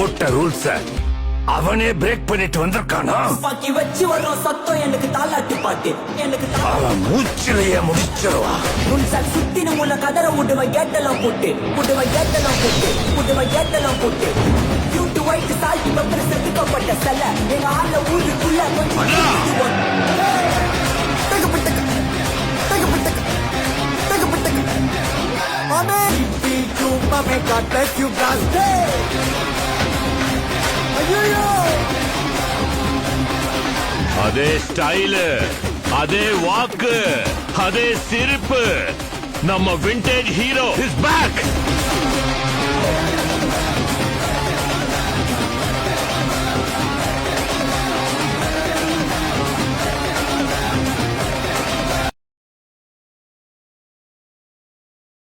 போட்ட ரூல்ஸ அவனே பிரேக் பண்ணிட்டு வந்திருக்கானா? பாக்கி வச்சு வர்றோம் சத்தம் எனக்கு தாலாட்டு பாட்டு எனக்கு அவன் மூச்சிலேயே முடிச்சிருவான். முன்சால் சுத்தின முள்ள கதற முடுவ கேட்டெல்லாம் போட்டு யூட்டு ஒயிட் சால்ட் பத்திர செதுக்கப்பட்ட செல எங்க ஆள ஊருக்குள்ள God bless you guys. அதே ஸ்டைலு, அதே வாக்கு, அதே சிரிப்பு. நம்ம விண்டேஜ் ஹீரோ இஸ் பேக்.